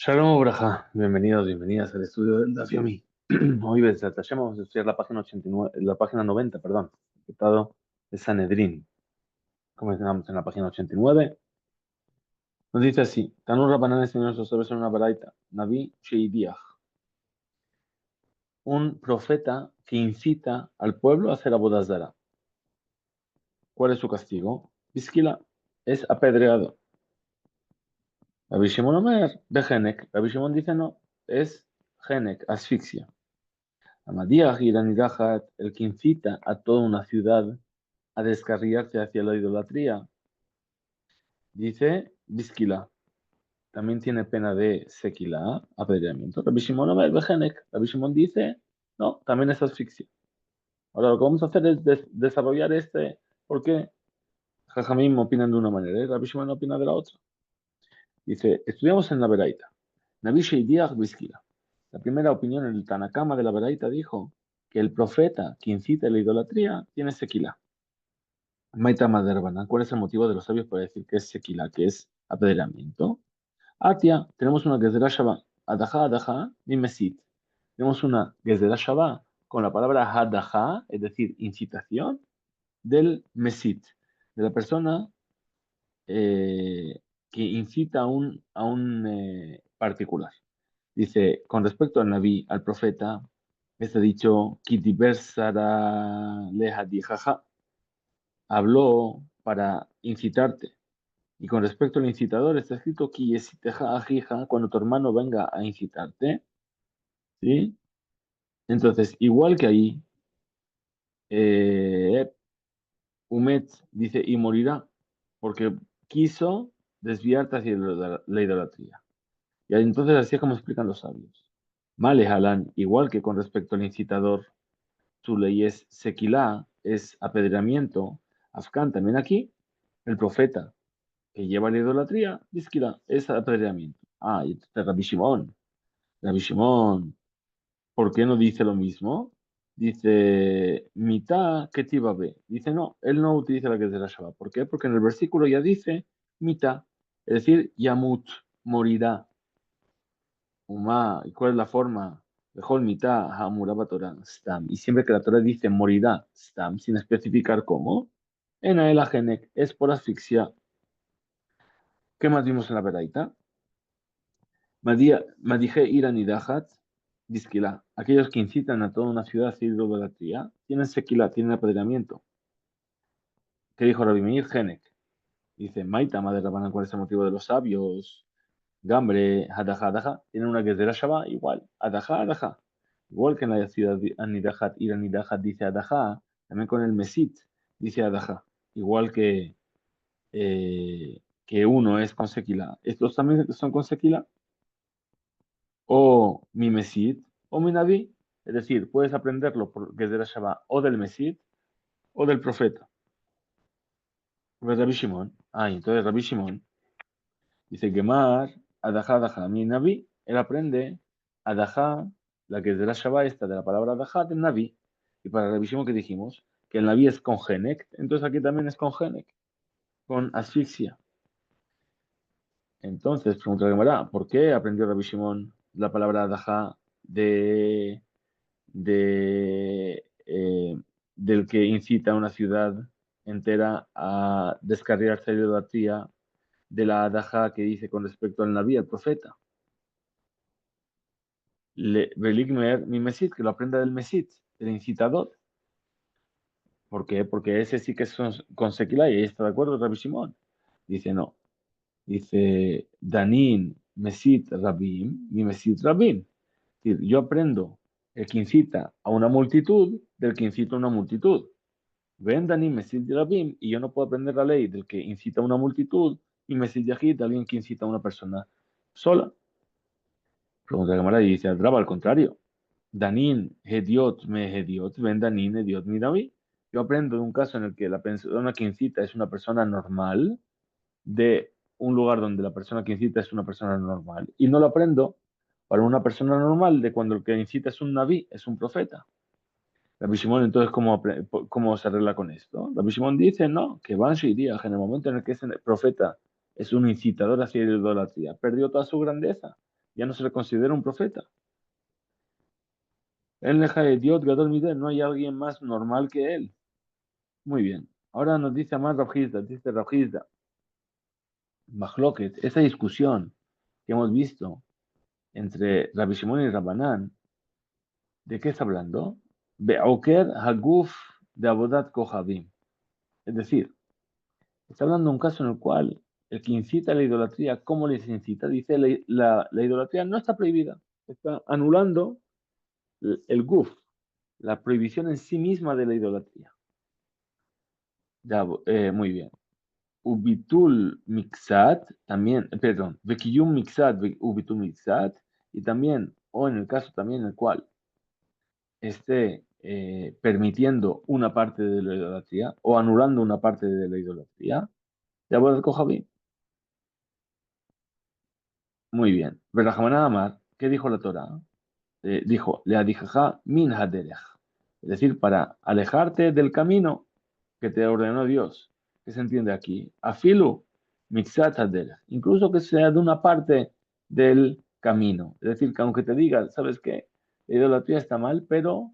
Shalom Obraja, bienvenidos, bienvenidas al estudio del Daf Yomi. Hoy Bezrat Hashem vamos a estudiar la página 89, la página 90, perdón, el tratado de Sanedrín. Comenzamos en la página 89. Nos dice así: Tanur Rabbanan enseñó a sus sabios en una baraita, Naví Sheidiach, un profeta que incita al pueblo a hacer abodazara. ¿Cuál es su castigo? Bisquila, es apedreado. Rabbi Shimon Omer, Bejenek. Rabbi Shimon dice no, es Genek, asfixia. Amadías y Danidajat, el que incita a toda una ciudad a descarriarse hacia la idolatría, dice Bisquila. También tiene pena de sequila, apedreamiento. Rabbi Shimon Omer Bejenek. Rabbi Shimon dice, no, también es asfixia. Ahora lo que vamos a hacer es desarrollar porque Jajamim opinan de una manera y Rabbi Shimon opina de la otra. Dice, estudiamos en la Beraita. Nabi Sheidiach Bisquila. La primera opinión, el Tanakama de la Beraita dijo que el profeta que incita a la idolatría tiene sequila. Maita Maderbana, ¿cuál es el motivo de los sabios para decir que es sequila, que es apedreamiento? Atia, tenemos una Gezerá Shabá, Adajá, Adajá, Mimesit. Tenemos una Gezerá Shabá con la palabra Hadajá, es decir, incitación, del Mesit, de la persona que incita a un particular. Dice, con respecto al Naví, al profeta, está dicho, Kitiber Sara Leha Dijaja, habló para incitarte. Y con respecto al incitador, está escrito que ajija, cuando tu hermano venga a incitarte, ¿sí? Entonces, igual que ahí, eh, Umet dice, y morirá, porque quiso desviarte hacia la idolatría. Y entonces así es como explican los sabios. Male Halán, igual que con respecto al incitador, su ley es sequilá, es apedreamiento. Afkan también aquí, el profeta que lleva la idolatría, Disquila, es apedreamiento. Ah, y entonces Rabbi Shimon, ¿por qué no dice lo mismo? Dice, mitad que tibabe. Dice, no, él no utiliza la que es de la Shabbat. ¿Por qué? Porque en el versículo ya dice mitad, es decir, Yamut, morirá. Uma, ¿y cuál es la forma? Mejor mitad, Hamuraba Torah, Stam. Y siempre que la Torah dice morirá, Stam, sin especificar cómo, en el Agenek, es por asfixia. ¿Qué más vimos en la Beraita? Madije Iran y Dahat, Disquilá. Aquellos que incitan a toda una ciudad a hacer idolatría, tienen sequilá, tienen apedreamiento. ¿Qué dijo Rabbi Meir? Genek. Dice, Maita, madre Rabbanan, ¿cuál es el motivo de los sabios? Gambre, Hadaja, Hadaja. Tienen una que es de la Shabbat, igual. Hadaja, Hadaja. Igual que en la ciudad de Anidahat, Iran y Dahat dice Hadaja, también con el Mesit dice Hadaja. Igual que uno es con sequilá. Estos también son con sequilá. O mi Mesid o mi Naví. Es decir, puedes aprenderlo porque es de la Shabbat o del Mesid o del profeta. Pues Rabbi Shimon. Ah, y entonces Rabbi Shimon dice Gemar, Adajá, Adajá, mi Naví. Él aprende Adajá, la que es de la Shabbat, esta de la palabra Adajá, del Naví. Y para Rabbi Shimon que dijimos que el Naví es con Genek, entonces aquí también es con Genek, con asfixia. Entonces, pregunta la Gemara, ¿por qué aprendió Rabbi Shimon la palabra Adajá del que incita a una ciudad entera a descarriarse de idolatría de la adaja que dice con respecto al Naví, al profeta? Beligmer, mi Mesit, que lo aprenda del Mesit, el incitador. ¿Por qué? Porque ese sí que es con Sequila y ahí está de acuerdo Rabbi Shimon. Dice no. Dice Danin, Mesit, Rabim, mi Mesit, Rabim. Es decir, yo aprendo el que incita a una multitud del que incita a una multitud. Vendan y Mesid Rabim, y yo no puedo aprender la ley del que incita a una multitud y Mesid Yahid de alguien que incita a una persona sola. Pregunta la Gemara y dice, al contrario. Danin, Hediot, me Hediot, ven Danin, Hediot, mi David. Yo aprendo de un caso en el que la persona que incita es una persona normal, de un lugar donde la persona que incita es una persona normal. Y no lo aprendo para una persona normal de cuando el que incita es un Naví, es un profeta. Rabbi Shimon, entonces, ¿cómo se arregla con esto? Rabbi Shimon dice, no, que Banshi iría en el momento en el que ese profeta es un incitador hacia la idolatría, perdió toda su grandeza. ya no se le considera un profeta. En Leja de Dios, Gadol Mider, no hay alguien más normal que él. Muy bien. Ahora nos dice más Rabjizda, dice Rabjizda, Mahloket, esa discusión que hemos visto entre Rabbi Shimon y Rabbanán, ¿de qué está hablando? Be'oker Haguf de Abodat Kohabim. Es decir, está hablando de un caso en el cual el que incita a la idolatría, ¿cómo les incita? Dice, la idolatría no está prohibida, está anulando el guf, la prohibición en sí misma de la idolatría. Ya, muy bien. Ubitul mixat, también, perdón, vekiyum mixat, ubitul mixat, y también, o en el caso también en el cual esté permitiendo una parte de la idolatría o anulando una parte de la idolatría, ya voy a coger bien. Muy bien. Berajamaná Amar, ¿qué dijo la Torah? Dijo, le adijaja min haderech. Es decir, para alejarte del camino que te ordenó Dios. ¿Qué se entiende aquí? Afilu mixat haderech. Incluso que sea de una parte del camino. Es decir, que aunque te diga, ¿sabes qué? La idolatría está mal, pero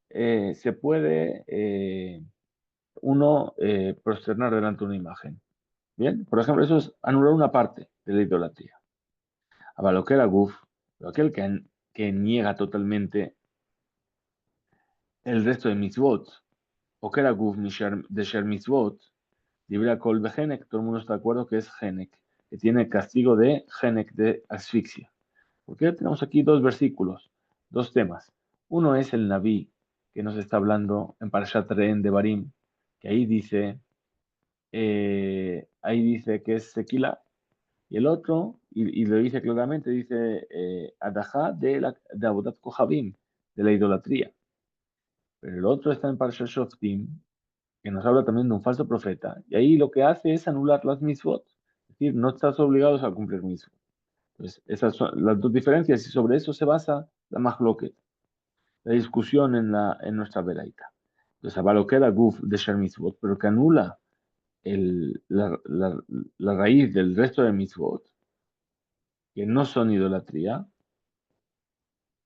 se puede uno prosternar delante de una imagen. Bien, por ejemplo, eso es anular una parte de la idolatría. Abalokera Guf, aquel que niega totalmente el resto de mitzvot, o que era Guf de Sher mitzvot, libra Kol Behenek, todo el mundo está de acuerdo que es Henek, que tiene castigo de Henek, de asfixia. Porque tenemos aquí dos versículos, dos temas. Uno es el Naví, que nos está hablando en Parashat Re'en de Barim, que ahí dice que es Sequila, y el otro, y lo dice claramente, dice Adajá de Abodat Kohabim, de la idolatría. Pero el otro está en Parashat Shoftim, que nos habla también de un falso profeta, y ahí lo que hace es anular las mitzvot, es decir, no estás obligados a cumplir mitzvot. Entonces, esas son las dos diferencias, y sobre eso se basa la mahloket, la discusión en nuestra veraita. Entonces, Abaloquera Guf de Sher mitzvot, pero que anula la raíz del resto de mitzvot, que no son idolatría,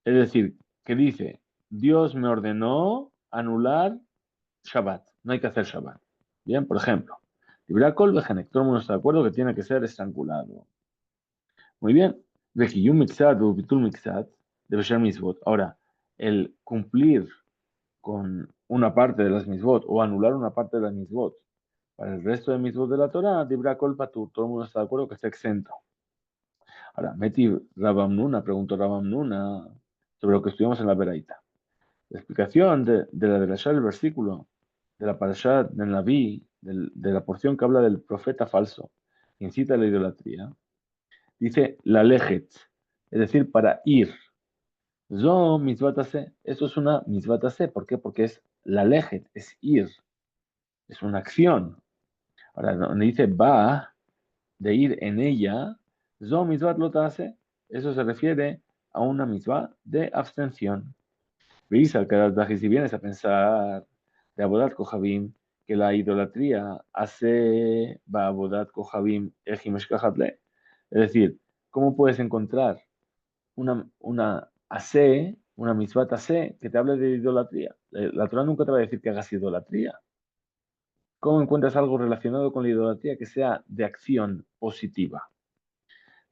es decir, que dice, Dios me ordenó anular Shabbat, no hay que hacer Shabbat. Bien, por ejemplo, Libra Kol Bejenek, todo el mundo está de acuerdo que tiene que ser estrangulado. Muy bien, Vejiyum Mixat o Bitul Mixat debe ser Mitzvot. Ahora, el cumplir con una parte de las Mitzvot o anular una parte de las Mitzvot para el resto de Mitzvot de la Torah, Libra Kol Patur, todo el mundo está de acuerdo que está exento. Ahora, Meti Rabamnuna, preguntó Rabamnuna sobre lo que estudiamos en la Beraita. La explicación de la del versículo, de la parashat del Naví, de la porción que habla del profeta falso, que incita a la idolatría, dice la lejet, es decir, para ir. Zo mitzvatase, eso es una mitzvatase, ¿por qué? Porque es la lejet, es ir, es una acción. Ahora, donde dice va, de ir en ella, zo mitzvat lotase, eso se refiere a una mitzvah de abstención. ¿Veis? Si vienes a pensar de Abodat Kohabim, que la idolatría hace va Abodat Kohabim Ejimeshkahatle. Es decir, ¿cómo puedes encontrar una ase, una mitzvah ase, que te hable de idolatría? La Torah nunca te va a decir que hagas idolatría. ¿Cómo encuentras algo relacionado con la idolatría que sea de acción positiva?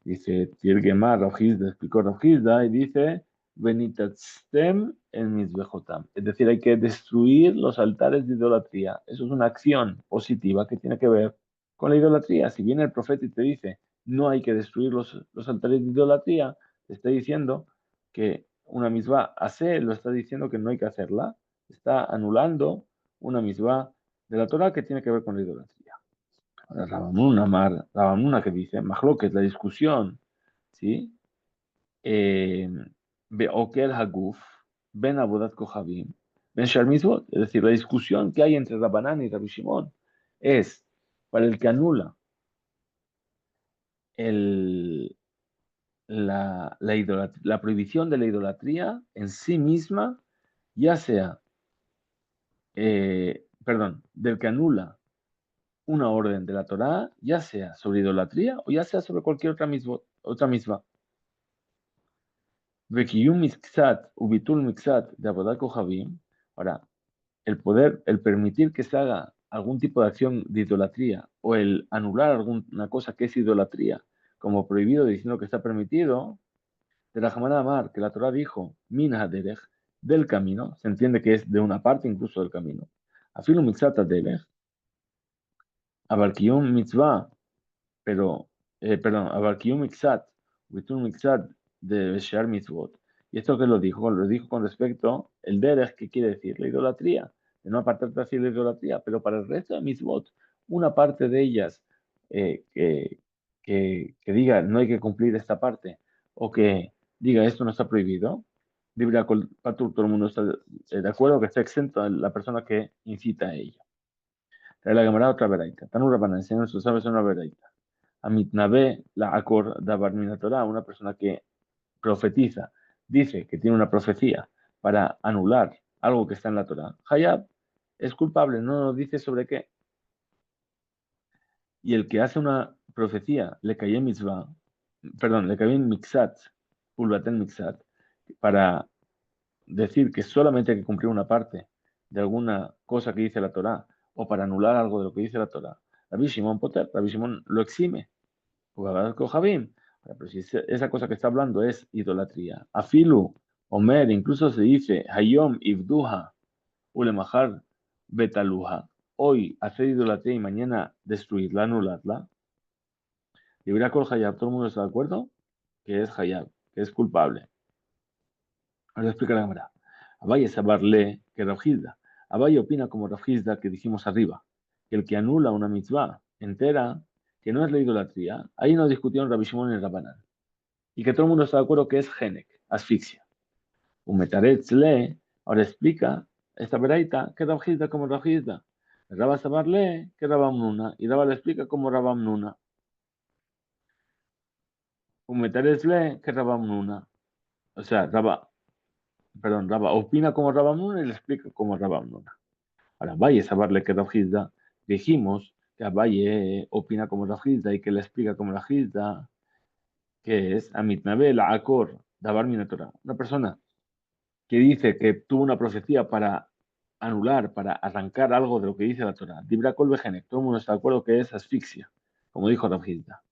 Dice Tirgemar Rojizda, explicó Rojizda, y dice Benitatstem en Mizbejotam. Es decir, hay que destruir los altares de idolatría. Eso es una acción positiva que tiene que ver con la idolatría. Si viene el profeta y te dice no hay que destruir los altares de idolatría, te está diciendo que una misma hace, lo está diciendo que no hay que hacerla. Está anulando una misma de la Torah que tiene que ver con la idolatría. Rabamuna que dice, que es la discusión, ¿sí? Be'okel Haguf, Ben Abodat Kohabim, Ben Shar Mitzvot. Es decir, la discusión que hay entre Rabbanán y Rabbi Shimon es para el que anula el, la prohibición de la idolatría en sí misma, ya sea, perdón, del que anula una orden de la Torá, ya sea sobre idolatría o ya sea sobre cualquier otra misma. Vekiyum mixat, ubitul mixat de Abodat Kohabim. Ahora, el poder, el permitir que se haga algún tipo de acción de idolatría o el anular alguna cosa que es idolatría como prohibido diciendo que está permitido, de la Hamana Amar, que la Torah dijo, min haderech, del camino, se entiende que es de una parte incluso del camino. Afilu mitzat haderech, abarkiyum mitzvah, pero, perdón, Abarkiyum Mixat, Witum Mixat de Shear Mitzvot. ¿Y esto qué lo dijo? Lo dijo con respecto el derech, ¿qué quiere decir? La idolatría, de no apartarte así de la idolatría, pero para el resto de Mitzvot, una parte de ellas que diga no hay que cumplir esta parte, o que diga esto no está prohibido, libre Patur, todo el mundo está de acuerdo que está exento la persona que incita a ello. Trae la Gemara otra veraita. Tanur Rabbanan enseña a sus sabios una veraita. Amitnabe la Akor Dabar Mina Torah, una persona que profetiza, dice que tiene una profecía para anular algo que está en la Torah. Hayab es culpable, no nos dice sobre qué. Y el que hace una profecía, le cae en mitzvah, perdón, le cae en mixat, ulbaten mixat, para decir que solamente hay que cumplir una parte de alguna cosa que dice la Torah, o para anular algo de lo que dice la Torah. Rabbi Shimon Poter, Rabbi Shimon lo exime. Pero si esa cosa que está hablando es idolatría. Afilu, Omer, incluso se dice, Hayom Ibduha, Ulemahar Betaluha. Hoy hacer idolatría y mañana destruirla, anularla. Y verá con Hayab, todo el mundo está de acuerdo que es Hayab, que es culpable. Ahora explica la cámara. Abaye sabarle que Rafjizda. Abaye opina como Rafjizda que dijimos arriba, que el que anula una mitzvah entera, que no es la idolatría, ahí no discutieron Rabbi Shimon y Rabbanán. Y que todo el mundo está de acuerdo que es Genek, asfixia. Un metaretzle, ahora explica esta veraita que Rabjizda como Rabjizda. Rabba sabarle que Rabamnuna, y Rabba le explica como Rabamnuna. Un metaretzle que Rabamnuna. O sea, Rabba opina como Rabamnuna y le explica como Rabamnuna. Ahora, Valle saberle que Rabjizda, dijimos que Valle opina como Rabjizda y que le explica como Rabjizda, que es Amitnabe la Akor, Dabar Minatora. Una persona que dice que tuvo una profecía para anular, para arrancar algo de lo que dice la Torah. Dibra Kol Behenek, todo el mundo está de acuerdo que es asfixia, como dijo Rabjizda.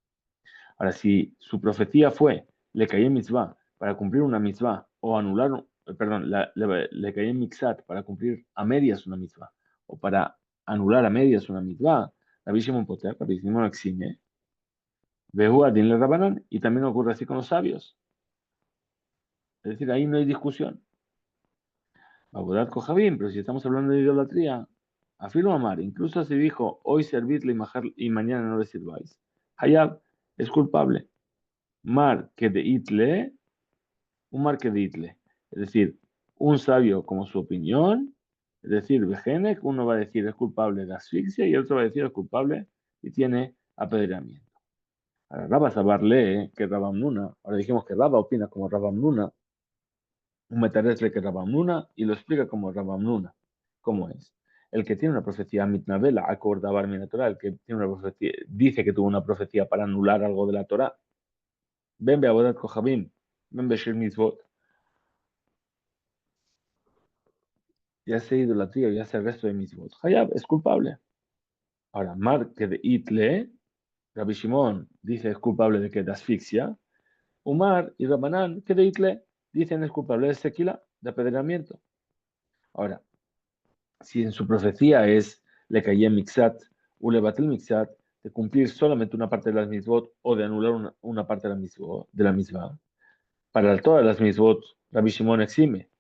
Ahora, si su profecía fue, le caí en mitzvah para cumplir una mitzvah, o anular, perdón, le caí en mixat para cumplir a medias una mitzvah, o para anular a medias una mitzvah, Rabbi Shimon Poter, Rabbi Shimon exime, Behu Adin le Rabanan, y también ocurre así con los sabios. Es decir, ahí no hay discusión. Abodat Kohabim, pero si estamos hablando de idolatría, afirma Amar, incluso se dijo, hoy servidle y mañana no le sirváis. Hayab es culpable. Mar que de itle, un mar que de itle. Es decir, un sabio como su opinión, es decir, Bejenek, uno va a decir es culpable de asfixia y el otro va a decir es culpable y tiene apedreamiento. Ahora, Rabba Sabarle, que Rabamnuna, ahora dijimos que Rabba opina como Rabamnuna, un metaresle que Rabamnuna y lo explica como Rabamnuna. ¿Cómo es? El que tiene una profecía mitnavela, acordabar mi natural, el que tiene una profecía, dice que tuvo una profecía para anular algo de la Torah. Ven be abodat kohabim, ven be shir mitzvot. Y hace idolatría y hace el resto de mitzvot. Hayab es culpable. Ahora, Mar que de itle, Rabbi Shimon dice es culpable de que de asfixia. Umar y Rabanán que de itle dicen es culpable de sequila, de apedreamiento. Ahora, si en su profecía es le caía mixat, o le batel mixat, de cumplir solamente una parte de las mitzvot o de anular una parte de la misma, para todas las mitzvot, Rabbi Shimon exime.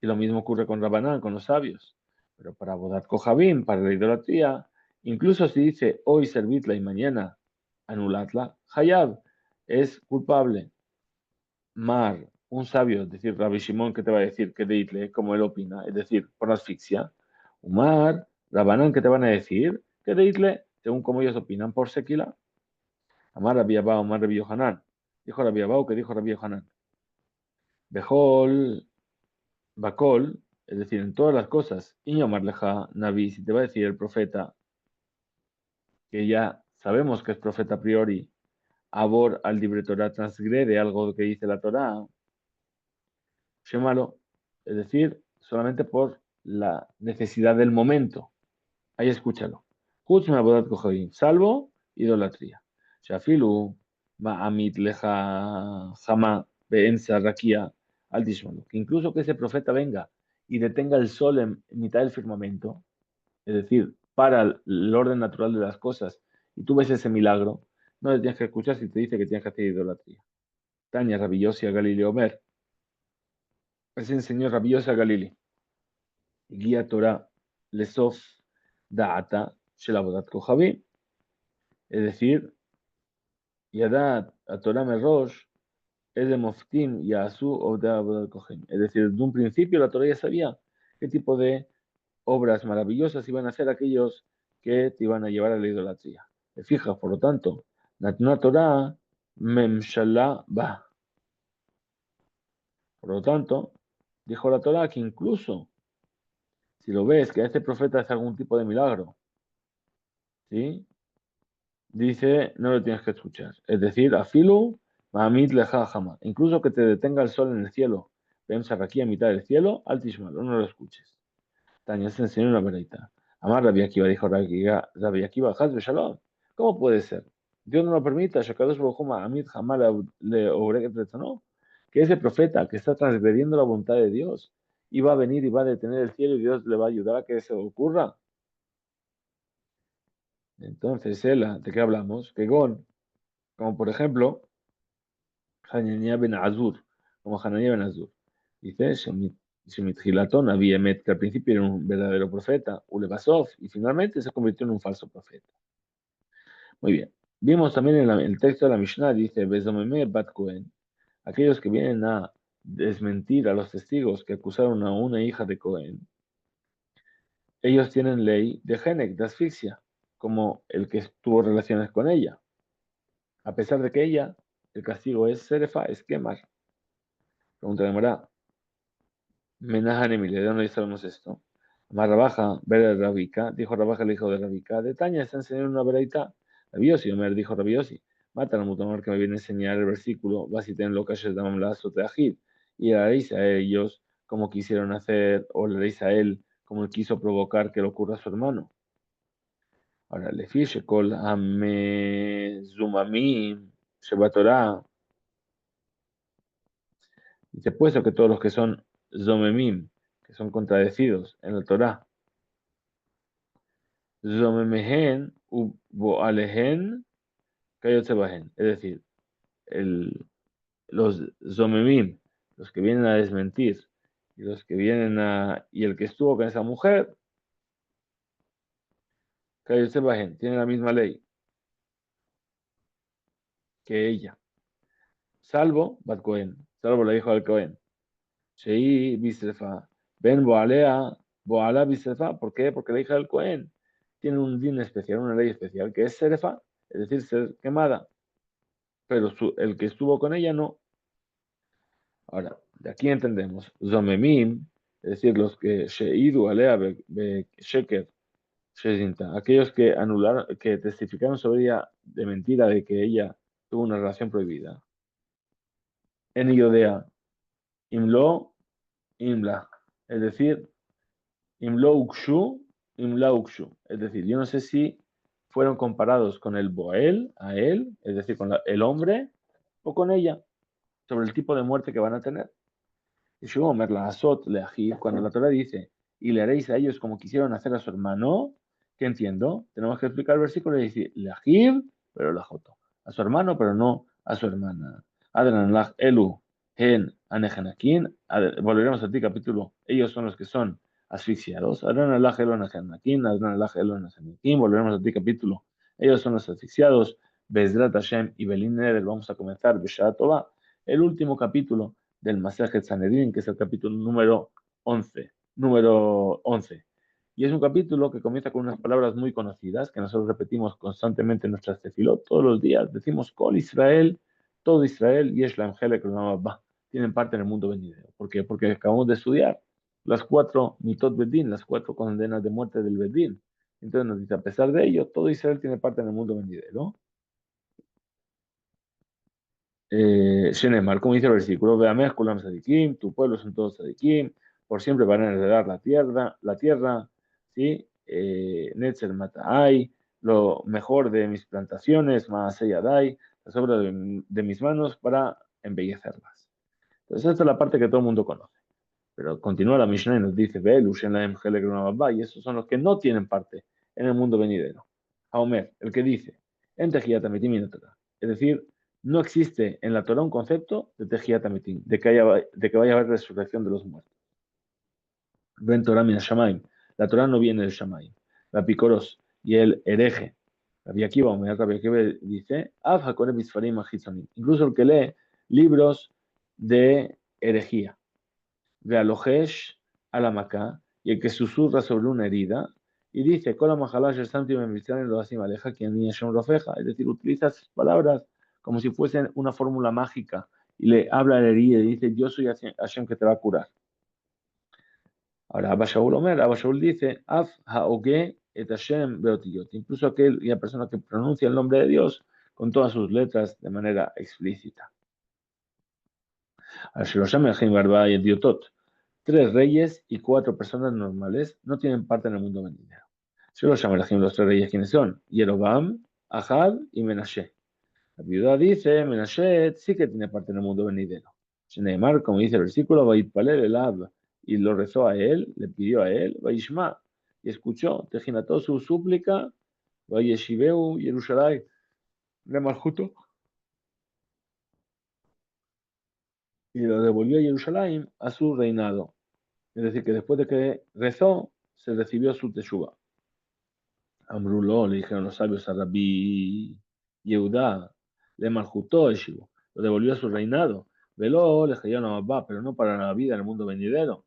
Y lo mismo ocurre con Rabanán, con los sabios. Pero para Bodat Kohabim, para la idolatría, incluso si dice hoy servidla y mañana anuladla, Hayab es culpable. Mar, un sabio, es decir, Rabbi Shimon, que te va a decir que deitle, como él opina, es decir, por asfixia. Umar, Rabanán, que te van a decir que deitle, según como ellos opinan, por sequila. Amar Rabbi Abba, Omar Rabbi Yohanan. Dijo Rabbi Abba, que dijo Rabbi Yohanan. Bejol, Bakol, es decir, en todas las cosas. Y Omar Leja, Nabi, si te va a decir el profeta, que ya sabemos que es profeta a priori, Abor al libre Torah transgrede algo que dice la Torah, Shemalo, es decir, solamente por la necesidad del momento. Ahí escúchalo. Hutz me'avodat kohabim, salvo idolatría. Shafilu ma'amit leja jama be'emsa rakia al tishmalu. Que incluso que ese profeta venga y detenga el sol en mitad del firmamento, es decir, para el orden natural de las cosas, y tú ves ese milagro, no le tienes que escuchar si te dice que tienes que hacer idolatría. Tania Rabbi Yossi a Galileo Omer. Ese enseñó Rabbi Yossi a Galileo. Guía Torah Lesof Da'ata Shelabodat Kohabim. Es decir, Yadat a Torah Merosh es de Moftim y Asu Odabodat Kohabim. Es decir, de un principio la Torah ya sabía qué tipo de obras maravillosas iban a ser aquellos que te iban a llevar a la idolatría. Te fijas, por lo tanto, Natna Torah Memshallah Ba. Por lo tanto, dijo la Torah que incluso si lo ves que este profeta hace algún tipo de milagro, ¿sí? Dice, no lo tienes que escuchar. Es decir, afilu, ma'amid leja jama. Incluso que te detenga el sol en el cielo. Vemos aquí a mitad del cielo, altismalo, no lo escuches. Tania se enseñó una verdad. Amar Rabbi Akiva, dijo Rabbi Akiva, Hazbe Shalom. ¿Cómo puede ser? Dios no lo permita, Shakadosh Baruj Hu ma'amid jama le obreket retzonó. Que ese profeta que está transgrediendo la voluntad de Dios iba a venir y va a detener el cielo y Dios le va a ayudar a que eso ocurra. Entonces, ¿de qué hablamos? Que Gon, como por ejemplo, Hananiah ben Azur, como Hananiah ben Azur. Dice, Shemithilatón había Emet, que al principio era un verdadero profeta, Ulebasov, y finalmente se convirtió en un falso profeta. Muy bien. Vimos también en el texto de la Mishnah, dice, Bezomeme bat Cohen, aquellos que vienen a desmentir a los testigos que acusaron a una hija de Cohen, ellos tienen ley de Genek, de asfixia, como el que tuvo relaciones con ella. A pesar de que ella, el castigo es Serefa, es quemar. Pregunta de Morá. Menajan Emilia, ¿de dónde sabemos esto? Más Rabaja, ver Rabika, dijo Rabaja el hijo de Rabika, de Taña está enseñando una veraita. Rabiosi, Omer dijo Rabiosi, mata al mutamar que me viene a enseñar el versículo, Basiten lo calles de Mamlazo Teajid, y le haréis a ellos como quisieron hacer, o le haréis a él como él quiso provocar que le ocurra a su hermano. Ahora, le fiche kol ame zumamim, Shebatorah, dice, puesto que todos los que son zomemim, que son contradecidos en la Torah, Zomemehen u Boalehen Kayotzebahen. Es decir, los Zomemim, los que vienen a desmentir, y los que vienen y el que estuvo con esa mujer, Kayotzebahen, tiene la misma ley que ella. Salvo Bat Cohen, salvo la hija del Cohen. Shei Bisrefa. Ben Boalea, Boala Bisrefa. ¿Por qué? Porque la hija del Cohen tiene un din especial, una ley especial, que es Serefa, es decir, ser quemada. Pero el que estuvo con ella no. Ahora, de aquí entendemos, Zomemim, es decir, los que Sheidu Alea Sheker, Shezinta, aquellos que anularon, que testificaron sobre ella de mentira de que ella tuvo una relación prohibida. En Iodea, Imlo, Imla, es decir, Imlo Ukshu, Imla Ukshu, es decir, yo no sé si fueron comparados con el Boel, a él, es decir, con el hombre, o con ella, sobre el tipo de muerte que van a tener. Cuando la Torah dice, y le haréis a ellos como quisieron hacer a su hermano, ¿qué entiendo? Tenemos que explicar el versículo y decir, leajir, pero lajoto. A su hermano, pero no a su hermana. Adran lach elu hen anejenakin. Volveremos a ti, capítulo. Ellos son los que son asfixiados. Adran lach elu anejenakin, adran lach elu anejenakin. Volveremos a ti, capítulo. Ellos son los asfixiados. Bezrat Hashem y Belin Neder. Vamos a comenzar Bishara Tova, el último capítulo del Masejet Sanedrín, que es el capítulo número 11. Y es un capítulo que comienza con unas palabras muy conocidas que nosotros repetimos constantemente en nuestras tefilot todos los días. Decimos, Kol Israel, todo Israel, y Yeshlam Helek Ba, tienen parte en el mundo venidero. ¿Por qué? Porque acabamos de estudiar las 4 mitot bedín, las 4 condenas de muerte del bedín. Entonces nos dice, a pesar de ello, todo Israel tiene parte en el mundo venidero. Shenemar, como dice el versículo, Veamech kulam tzadikim, tu pueblo son todos tzadikim, por siempre van a heredar la tierra, ¿sí? Netzer Mataai, lo mejor de mis plantaciones, Maasei Adai, las obras de mis manos para embellecerlas. Entonces, esta es la parte que todo el mundo conoce. Pero continúa la Mishnah y nos dice, Ve, Lushen Helek Rabba, y esos son los que no tienen parte en el mundo venidero. Haomer, el que dice, en Tejiyat Amitim y Torah. Es decir, no existe en la Torah un concepto de Tejiyat Amitim, de que vaya a haber resurrección de los muertos. Ven Torah min Shamaim. La Torah no viene del Shamaim. La Picoros y el hereje. Rabbi Akiva, Rabbi Akiva dice, Av Hakore Bisfarim Achitzonim. Incluso el que lee libros de herejía. Vealojesh a la Maca, y el que susurra sobre una herida, y dice, Kola Mahalash Santi Membitzan lo así aleja quien ni Hashem Rofeja, es decir, utiliza esas palabras como si fuesen una fórmula mágica, y le habla a la herida y dice, yo soy Hashem que te va a curar. Ahora, Abba Shaul dice, Af haoge et Hashem beotiyot, incluso aquella persona que pronuncia el nombre de Dios con todas sus letras de manera explícita. Al Shlosham Echim Barba y Ediotot, 3 reyes y 4 personas normales no tienen parte en el mundo venidero. Shlosham Echim, los 3 reyes, ¿quiénes son? Yerobam, Ahab y Menashe. La viuda dice, Menashe sí que tiene parte en el mundo venidero. Shneimar, como dice el versículo, Vaitpalel Elab, y lo rezó a él, le pidió a él, Vaishma, y escuchó, Tejinató su súplica, Vayeshiveu Yerushalayim, de Maljuto, y lo devolvió a Jerusalén a su reinado. Es decir, que después de que rezó, se recibió su teshuva. Amrulo, le dijeron los sabios a Rabbi Yehudá, le malhutó Eshivo, lo devolvió a su reinado. Veló, le dijeron a Abba, pero no para la vida en el mundo venidero.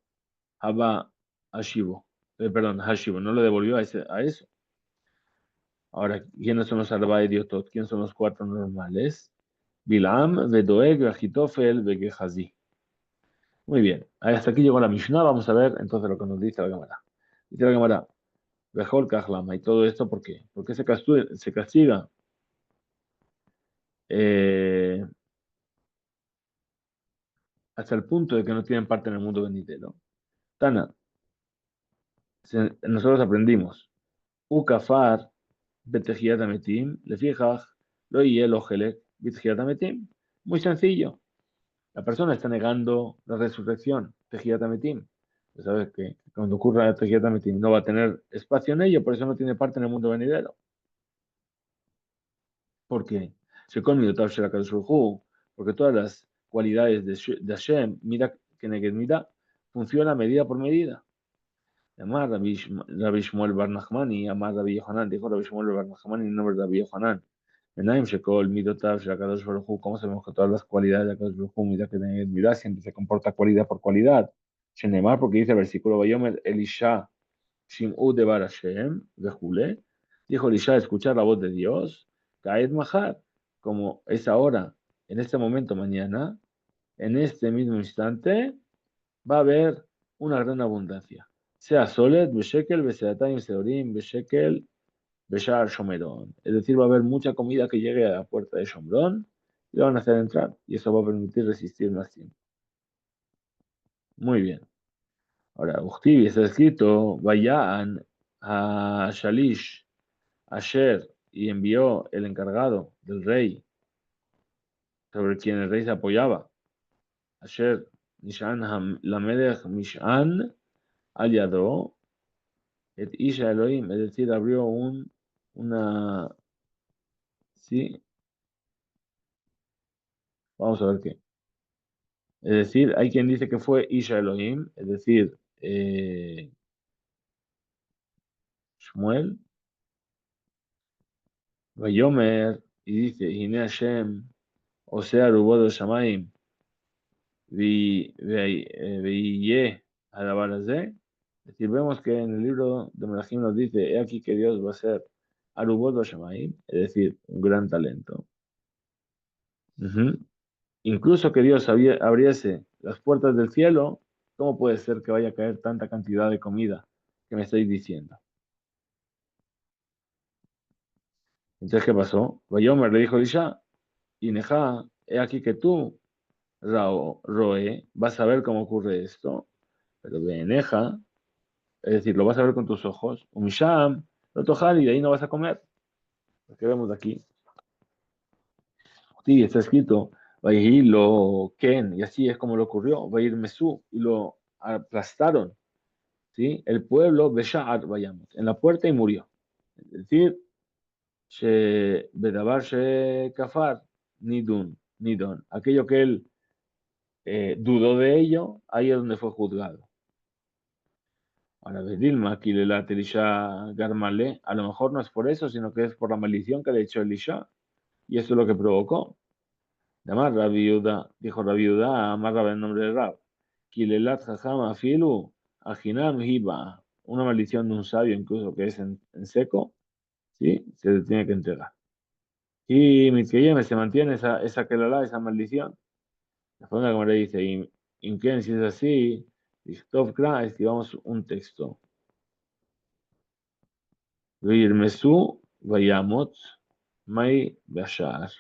Abba Ashivo, perdón, Hashivo, no le devolvió a eso. Ahora, ¿quiénes son los Arba Idiotot? ¿Quiénes son los 4 normales? Bilam, Bedoeg, Agitofel, Begehazi. Muy bien, hasta aquí llegó la Mishnah. Vamos a ver entonces lo que nos dice la Gemara. Dice la Gemara, Bejol Kajlama, y todo esto, ¿por qué? ¿Por qué se castiga eh, hasta el punto de que no tienen parte en el mundo venidero? Tana, nosotros aprendimos, Ukafar, Betejiat Ametim, le fijas, lo hielo Helek, Betejiat Ametim. Muy sencillo. La persona está negando la resurrección, Tejiat Ametim. Ya sabes que cuando ocurra la Tejiat Ametim no va a tener espacio en ello, por eso no tiene parte en el mundo venidero. ¿Por qué? Porque todas las cualidades de Hashem, mira que mira, funciona medida por medida. Amar Rabbi Shmuel Bar Nachmani, Amar Rabbi Yohanan, dijo Rabbi Shmuel Bar Nachmani en nombre de Rabbi Yohanan. Menaim Shekol, Midotav, Shakadosh Baruj Hu, ¿cómo sabemos que todas las cualidades de Akadosh Baruj Hu, mira que mira, siempre se comporta cualidad por cualidad? Shenemar, porque dice el versículo, Vayomer Elisha, Shim'u de Bar Hashem, Vejule, dijo Elisha, escuchar la voz de Dios, Kaed Mahar, como es ahora, en este momento mañana, en este mismo instante, va a haber una gran abundancia. Sea Solet, Beshekel, Beseatayim, Seorim, Beshekel, Beshar Shomerón. Es decir, va a haber mucha comida que llegue a la puerta de Shomrón y la van a hacer entrar. Y eso va a permitir resistir más tiempo. Muy bien. Ahora, Uchtivi está escrito, Vayaan a Shalish, Asher, y envió el encargado del rey, sobre quien el rey se apoyaba. Asher, Nishan Lamelech Mishan, al Yado, et Isha Elohim, es decir, abrió una, sí, vamos a ver qué. Es decir, hay quien dice que fue Isha Elohim, es decir, Shmuel, Vayomer, y dice, Hine Hashem, o sea, Rubodo Shamaim, Viye, Adabarazé. Es decir, vemos que en el libro de Melachim nos dice, he aquí que Dios va a ser Arubodo Shamaim, es decir, un gran talento. Ujú. Incluso que Dios abriese las puertas del cielo, ¿cómo puede ser que vaya a caer tanta cantidad de comida que me estáis diciendo? Entonces, ¿qué pasó? Vayomer le dijo a Elisha, y Nejá, he aquí que tú Roe, vas a ver cómo ocurre esto, pero Beneja, es decir, lo vas a ver con tus ojos, Umisham, lo tojar y de ahí no vas a comer. Lo que vemos aquí. Sí, está escrito, Vayhi lo Ken, y así es como le ocurrió, Vayir Mesú, y lo aplastaron, ¿sí? El pueblo, Besha'ar, vayamos, en la puerta y murió. Es decir, Bedabar Kafar, Nidon, aquello que él dudó de ello, ahí es donde fue juzgado. Ahora, Bedilma, Kilelat Elisha Garmale, a lo mejor no es por eso, sino que es por la maldición que le echó Elisha, y eso es lo que provocó. Además, Rabiuda, dijo Rabiuda, amarra el nombre de Rab. Kilelat Jajama Filu, Ajinam Hiba, una maldición de un sabio, incluso que es en seco, ¿sí? Se le tiene que entregar. Y Mitkeyem se mantiene esa kelalá, esa maldición. La forma como le dice, y que si es así, Tov Kra, escribamos un texto. Mesu Vayamot Mai Bashar.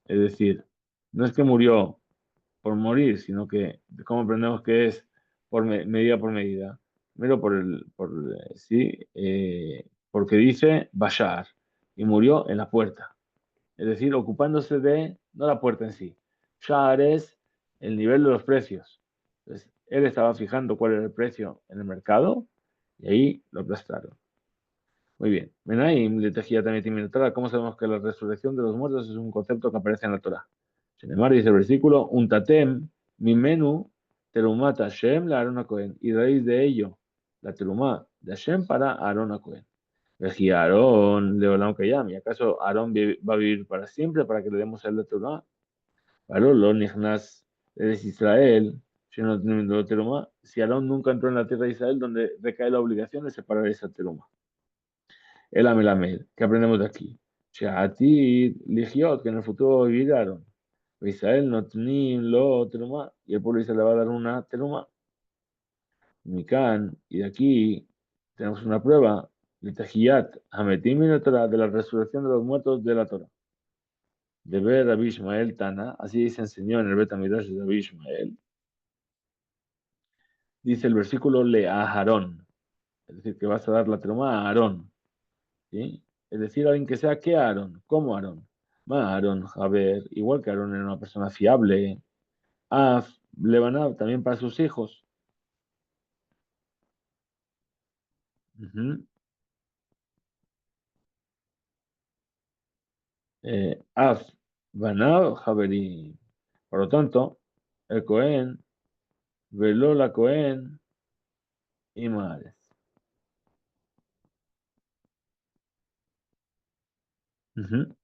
Es decir, no es que murió por morir, sino que, ¿cómo aprendemos que es medida por medida? Primero sí, porque dice Bashar, y murió en la puerta. Es decir, ocupándose de, no la puerta en sí. Shar es el nivel de los precios. Entonces, él estaba fijando cuál era el precio en el mercado y ahí lo aplastaron. Muy bien. Menaim le tejía también Torah. ¿Cómo sabemos que la resurrección de los muertos es un concepto que aparece en la Torah? Sin embargo, dice el versículo, un tatem, mi menú, terumat Hashem la Aarón a Cohen. Y raíz de ello, la terumá de Hashem para Aarón a Cohen. Vejí Aarón, Leolam Kayam. ¿Y acaso Aarón va a vivir para siempre para que le demos a él la terumá? Lo Nihnas es Israel. Si Aarón nunca entró en la tierra de Israel, donde recae la obligación de separar esa terumá. El Amelamed, ¿qué aprendemos de aquí? Sheati Ligiot, que en el futuro vivirán. Israel no tenim lo teruma, y el pueblo de Israel le va a dar una teruma. Mikan, y de aquí tenemos una prueba, Litahiyat, Hametim y Torah, de la resurrección de los muertos de la Torah. De ver Rabbi Ishmael Tana, así se enseñó en el Bet Midrash de Rabbi Ishmael. Dice el versículo Le a Aarón, es decir, que vas a dar la teruma a Aarón. ¿Sí? Es decir, alguien que sea que Aarón, como Aarón. Ma Aarón, Javer, igual que Aarón era una persona fiable. Af, Lebanab, también para sus hijos. Ujú. Af, Banab, Javeri. Por lo tanto, el Cohen, veló la Cohen y Mares. Ujú.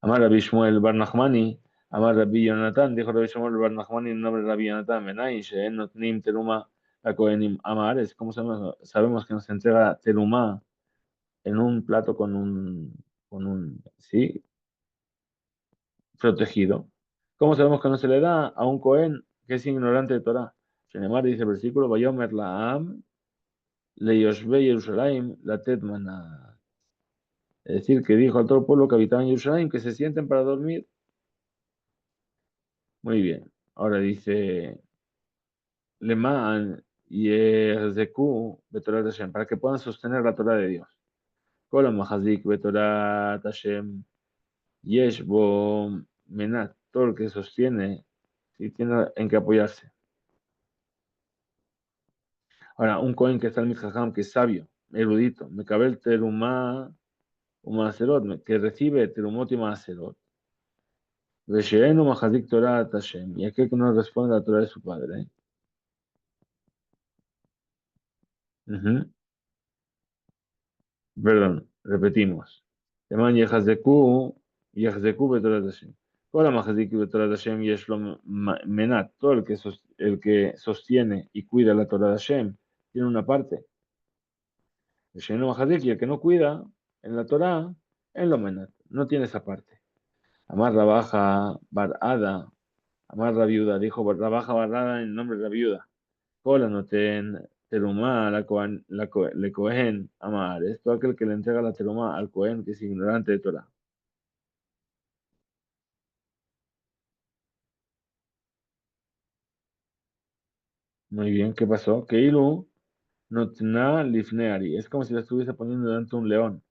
Amar Rabbi Shmuel Bar Nachmani, Amar Rabbi Yonatán, dijo Rabbi Shmuel Bar Nachmani en nombre de Rabbi Yonatán, Menai, Sheen Notnim Teruma, la Cohen Amares. ¿Cómo sabemos que nos entrega Teruma en un plato sí, protegido? ¿Cómo sabemos que no se le da a un Cohen que es ignorante de Torah? Shenemar dice el versículo, Vayomer Laam, Le Yoshbe Yerushalayim, la Tetmana. Es decir, que dijo a todo el pueblo que habitaba en Jerusalén que se sienten para dormir. Muy bien. Ahora dice, Leman Yehzeku Betorat Hashem, para que puedan sostener la Torah de Dios. Kolam Mahazik Betorat Hashem, Yeshbo Menat, todo el que sostiene, y tiene en que apoyarse. Ahora, un Cohen que está en Mijajam, que es sabio, erudito, Mekabel Terumá, Umaserot, que recibe Terumot y Maserot. Vesheenu Mahazik Torah Hashem, y aquel que no responde a la Torah de su padre. Ujú. Perdón, repetimos. Teman Yehzeku Betorat Hashem. Kola Mahazik Betorat Hashem Yeshlo Menat, todo el que sostiene y cuida la Torah de Hashem, tiene una parte. Vesheenu Mahazik, y el que no cuida en la Torah, en lo Menat, no tiene esa parte. Amar Rabaja Barada, Amar la viuda, dijo Rabaja Barada en nombre de la viuda. Cola noten terumá le cohen amar. Es todo aquel que le entrega la terumá al cohen que es ignorante de Torah. Muy bien, ¿qué pasó? Keilu notna lifneari. Es como si la estuviese poniendo delante de un león.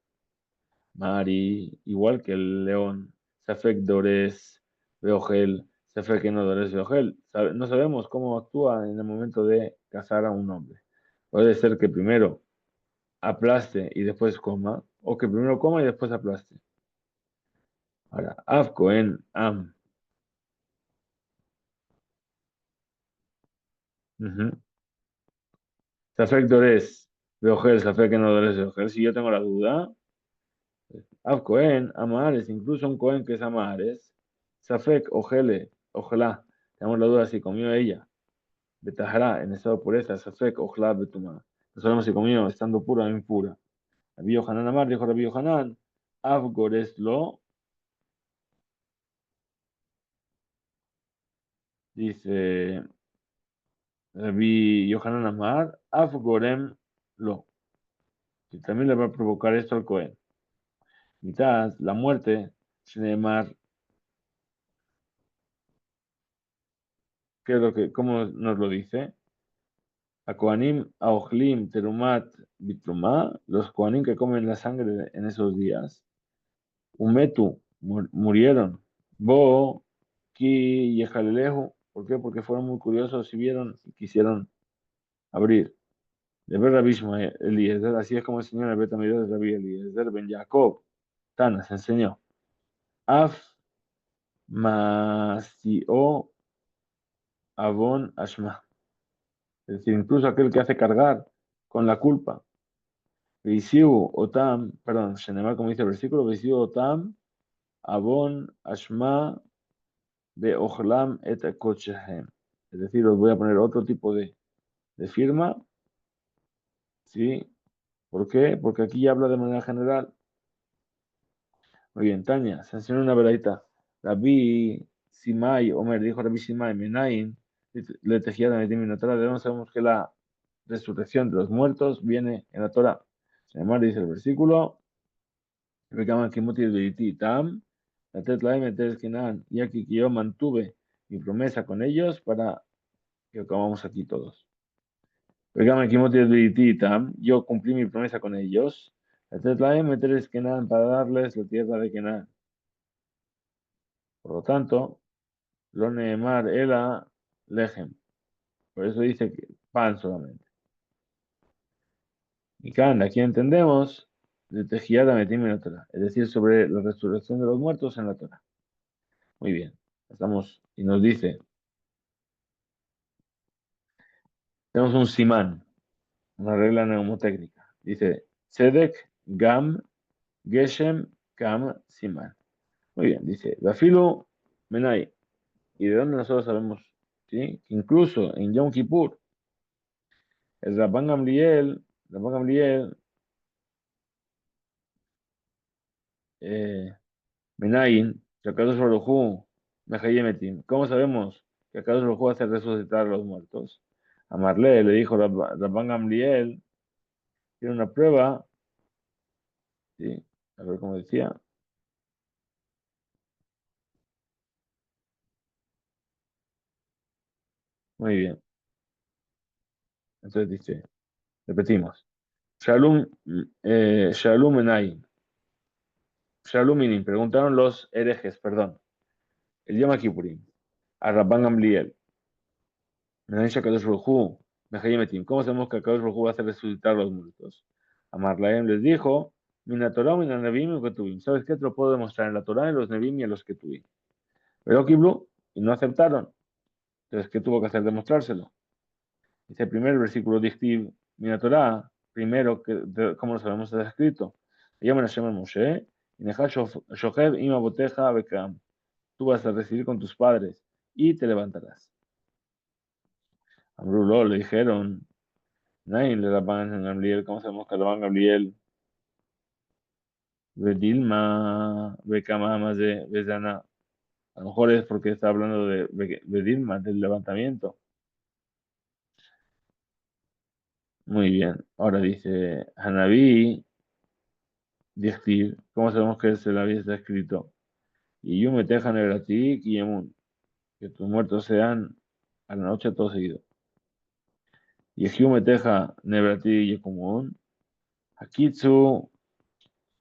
Mari, igual que el león. Safek Dores, Beogel, Safek no Dores, Beogel. No sabemos cómo actúa en el momento de cazar a un hombre. Puede ser que primero aplaste y después coma, o que primero coma y después aplaste. Ahora, Av Cohen, Am. Ujú. Safek Dores, Beogel, Safek no Dores, Beogel. Si yo tengo la duda, Av Cohen, Amares, incluso un Cohen que es Amares. Safek, Ojele, ojalá. Tenemos la duda si comió ella. Betajara, en estado de pureza, Safek, Ojla, Betuma. No sabemos si comió estando pura o impura. Rabbi Yohanan Amar, dijo Rabbi Yohanan, Av Gores lo, dice Rabbi Yohanan Amar, Av Gorem lo. Que también le va a provocar esto al Cohen. Mitad, la muerte, Shneemar, ¿qué es lo que, cómo nos lo dice? A Kohanim, a Ojlim, Terumat, Bitrumá, los Kohanim que comen la sangre en esos días, Umetu, murieron. Bo, Ki, Yehalelehu, ¿por qué? Porque fueron muy curiosos y vieron y quisieron abrir. De ver Rabbi Ishmael, Eliezer, así es como enseñó en el Betamidot de Rabbi Eliezer, Ben Jacob, Tanas enseñó. Af, Masio, Avon, Ashma. Es decir, incluso aquel que hace cargar con la culpa. Veisiu otam, perdón, Shenemar, como dice el versículo, Veisiu otam, Avon, Ashma, de Ojlam et Kochehem. Es decir, os voy a poner otro tipo de firma, ¿sí? ¿Por qué? Porque aquí ya habla de manera general. Muy bien, Tania, se enseñó una veladita. Rabbi Simai, Omer, dijo Rabbi Simai, Menaim, le tejía de Minotra, de dónde sabemos que la resurrección de los muertos viene en la Torah. Además dice el versículo, Recama Kimuti Veiti Tam, la Tetlaim Kenan, y aquí que yo mantuve mi promesa con ellos para que acabamos aquí todos. Recama Kimuti Veiti Tam, yo cumplí mi promesa con ellos. La Tetlaim Kenan, para darles la tierra de Kenan. Por lo tanto, lo Neemar Ela Lehem. Por eso dice que pan solamente. Y Khan, aquí entendemos de Tejiyada Metim en la Torah, es decir, sobre la resurrección de los muertos en la Torah. Muy bien, estamos, y nos dice, tenemos un simán, una regla neumotécnica. Dice, Tzedek, Gam, Geshem, Kam, Simán. Muy bien, dice, Gafilo, Menai. ¿Y de dónde nosotros sabemos? ¿Sí? Incluso en Yom Kippur, el Rabban Gamliel, eh, Menayin, que Akadosh Baruj Hu, Mehayemetim. ¿Cómo sabemos que Akadosh Baruj Hu hace resucitar a los muertos? A Marle le dijo Rabban Gamliel, tiene una prueba, ¿sí? A ver cómo decía. Muy bien. Entonces dice, repetimos. Shalom, Shalom Menayin. Shalom Minim. Preguntaron los herejes, perdón. El Yom Kippurim. A Rabban Gamliel. Menayin Shakadosh Baruj Hu, Mehayemetim. ¿Cómo sabemos que Akadosh Baruj Hu va a hacer resucitar a los muertos? A Marlaem les dijo, Mina Torah, Mina Nevim y Ketuvim. ¿Sabes qué? Te lo puedo demostrar en la Torah, en los Nevim y en los Ketuvim. Pero Kiblu, y no aceptaron. Entonces, ¿qué tuvo que hacer? Demostrárselo. Dice primero el versículo Dictiv, Mina Torah, primero, ¿cómo lo sabemos? Está escrito. Llaman a Shem Moshe, y Nechal Shochev Ima Boteja Bekam. Tú vas a recibir con tus padres y te levantarás. Amrulo le dijeron, Nadie le Rabban a Gabriel, ¿cómo sabemos que Rabban Gabriel? Bedilma, Bekama más de Bezana. A lo mejor es porque está hablando de Dilma, del levantamiento. Muy bien. Ahora dice Hanabi, Dichtiv. ¿Cómo sabemos que se la había está escrito? Y yo me tejan el ti y Yemun. Que tus muertos sean a la noche todo seguido. Yehiu meteja nebrati yekumun. Hakitsu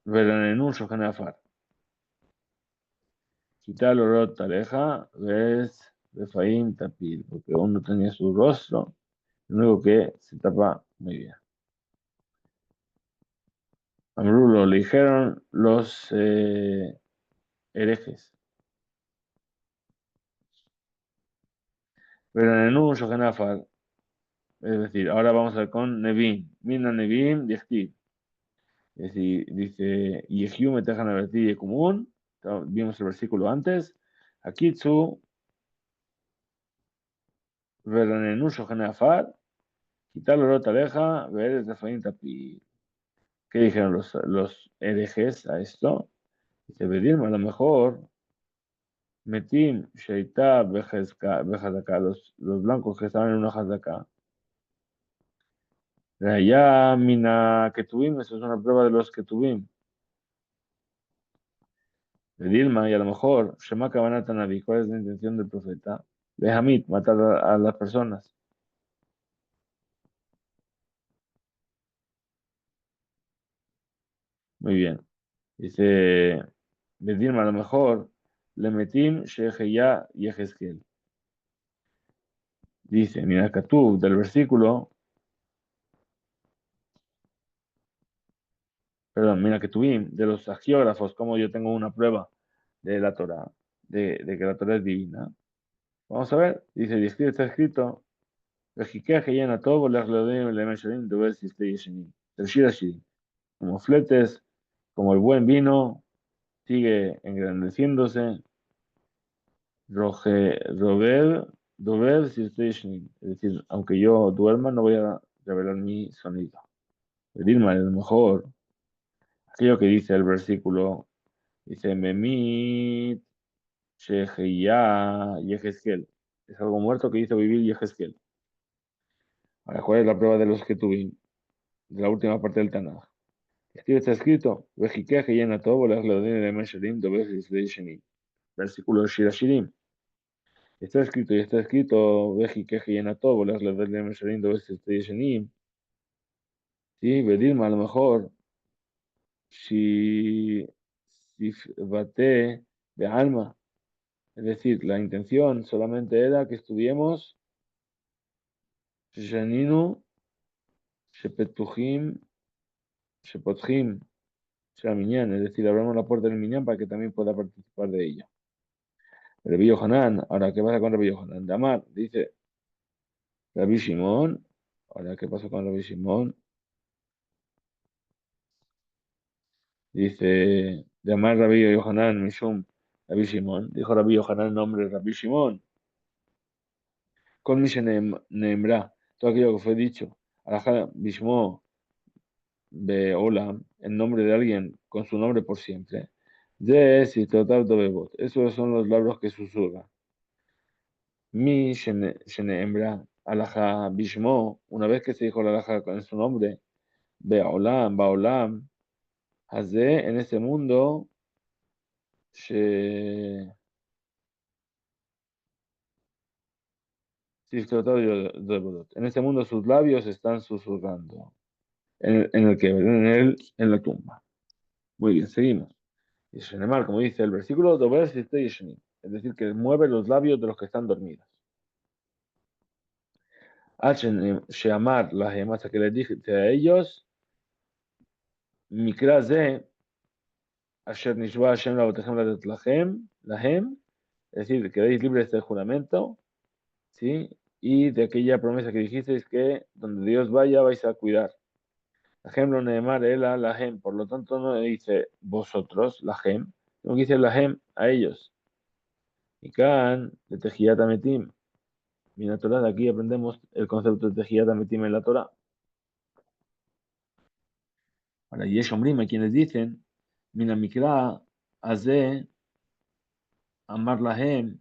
veranenu shohen afar. Quitar el orot taleja, ves, refaim tapir, porque uno tenía su rostro, lo único que se tapa muy bien. Amrulo, le dijeron los herejes. Veranenu shohen afar. Es decir, ahora vamos a ver con Nevim. Mina Nevim, Dichtiv. Es decir, dice, Yehiu meteja nebrati yekumun. Vimos el versículo antes. Akitsu veranenu shohen afar. Quitar el orot taleja, ver, refaim tapir. ¿Qué dijeron los herejes a esto? Dice, Bedirma, a lo mejor, Metim, Sheitá, Bejazaka, los blancos que estaban en una Hazaka. Ya, Mina, que tuvimos, eso es una prueba de los que tuvimos. Bedirma, y a lo mejor, Shema Kabanat Nabi, ¿cuál es la intención del profeta? Behamit, matar a las personas. Muy bien. Dice, Bedirma, a lo mejor, Lemetim, Sheheya, Yehezkel. Dice, mira, Katub, del versículo, perdón, mira que tuvimos de los agiógrafos, como yo tengo una prueba de la Torah, de que la Torah es divina. Vamos a ver, dice, y escrito, está escrito, "Vejikea que llena todo, las leodim, le mesharim, dober, siste, yeshenim". El shir Hashirim, como fletes, como el buen vino, sigue engrandeciéndose, rober, dober, siste, yeshenim. Es decir, aunque yo duerma, no voy a revelar mi sonido. Dilma, a lo mejor, aquello que dice el versículo, dice, Memit, Sheheya Yehezkel. Es algo muerto que hizo vivir Yehezkel. Ahora, ¿cuál es la prueba de los que tuvimos? De la última parte del Tanaj. Está escrito, Vejikeh llena todo, las leodim de Mesharim, dobejes de Sheni. Versículo de Shirashirim. Está escrito, Vejikeh llena todo, las leodim de Mesharim, dobejes de Sheni. Sí, Bedirma, a lo mejor, si, si bate de alma. Es decir, la intención solamente era que estudiemos Shaninu, Shepetuhim, Shepotjim, Shamiñán, es decir, abrimos la puerta del Minyan para que también pueda participar de ella. Rabbi Yohanan, ahora, ¿qué pasa con Rabbi Yohanan? Damar, dice Rabbi Shimon, ahora, ¿qué pasa con Rabbi Shimon? Dice, Damar Rabbi Yohanan, Mishum, Rabbi Shimon, dijo Rabbi Yohanan, nombre de Rabbi Shimon, con Mishenemra, todo aquello que fue dicho, Alajá Bishmo, Beolam, en nombre de alguien con su nombre por siempre. De si total dobebot. Esos son los labios que susurran. Mi shene alaja bishmo. Una vez que se dijo la alaja con su nombre, Beolam, Baolam, Haze, en ese mundo, she, si total dobebot. En ese mundo sus labios están susurrando. En la tumba. Muy bien, seguimos. Y Shenemar, como dice el versículo, Dober Siste Yeshenim, es decir, que mueve los labios de los que están dormidos. Sheamar, la hasta que les dije a ellos, Mikra ze, Asher Nishba Hashem Labotejem Lahem, es decir, quedáis libres del juramento, ¿sí? Y de aquella promesa que dijisteis que donde Dios vaya vais a cuidar. Lahem lo neemar ela lahem, por lo tanto no dice vosotros, lahem, sino que dice lahem a ellos. Y kan de Tejiyat Ametim. Mira, Torah, de aquí aprendemos el concepto de Tejiyat Ametim en la Torah. Ahora, Yesh Omrim, quienes dicen, Mina Mikra, Aze, Amar Lahem,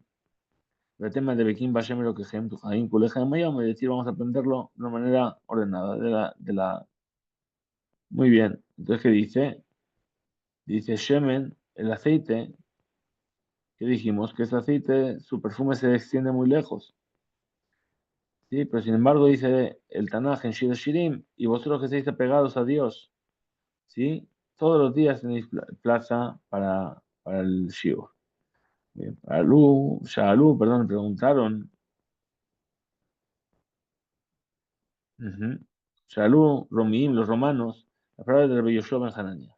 el tema de Bekim Bashem lo que Hem Tuhaim Kulehem Mayom, es decir, vamos a aprenderlo de una manera ordenada. Muy bien, entonces, ¿qué dice? Dice Shemen, el aceite, que dijimos que ese aceite, su perfume se extiende muy lejos. Sí, pero sin embargo dice el Tanaj en Shir Shirim, y vosotros que estáis apegados a Dios, ¿sí? Todos los días tenéis plaza para el Shiur. Bien, Sha'alú, perdón, preguntaron, ujú, Sha'alú, Romim, los romanos, las palabras de Rabbi Yoshua ben Hanania.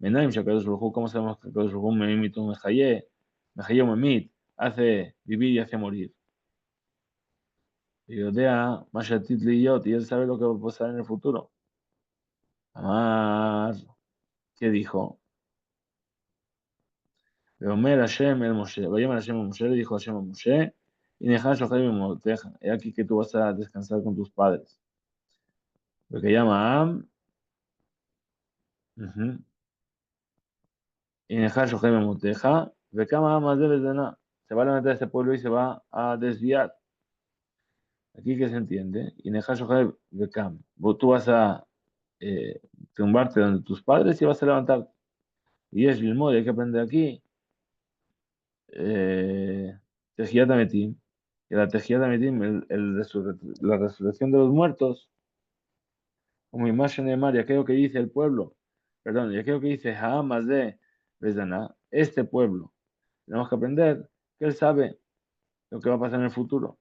Menaim Shakadosh Baruj Hu, ¿cómo sabemos que Kadosh Baruj Hu Memit un Mejaye un Memit, hace vivir y hace morir? Y Odea, Mashatit Liyot, y él sabe lo que va a pasar en el futuro. Amar, ¿qué dijo? Omer Hashem el Moshe, Vayamar Hashem el Moshe, le dijo Hashem al Moshe, y Nejan Shochai Moteja, he aquí que tú vas a descansar con tus padres. Lo que llama Am, ujú, y Nejan Shochai Moteja, Vekama Am Adel Edena, se va a levantar este pueblo y se va a desviar. Aquí que se entiende, y Nejan Shochai Vekam, tú vas a eh, tumbarte donde tus padres y vas a levantar. Y es Lilmod, hay que aprender aquí, Tejiat Ametim, que la Tejiat Ametim, la resurrección de los muertos, como imagen de María, aquello que dice el pueblo, perdón, y aquello que dice Hamas de Bezdana, este pueblo, tenemos que aprender que él sabe lo que va a pasar en el futuro.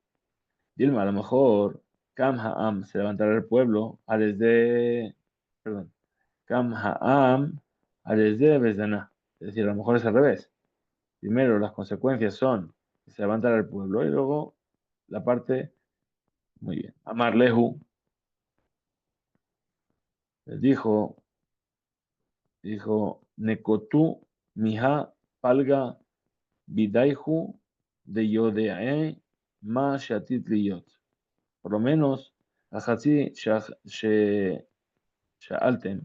Dilma, a lo mejor Kam Ha'am se levantará el pueblo a desde, perdón, Kam Ha'am a desde Bezdana, es decir, a lo mejor es al revés. Primero las consecuencias son que se levantará el pueblo y luego la parte, muy bien, Amar Lehu les dijo, Nekotu Miha Palga Bidaihu de Yodeae Ma Shatit Liyot. Por lo menos, a Hatzi Sha'altem,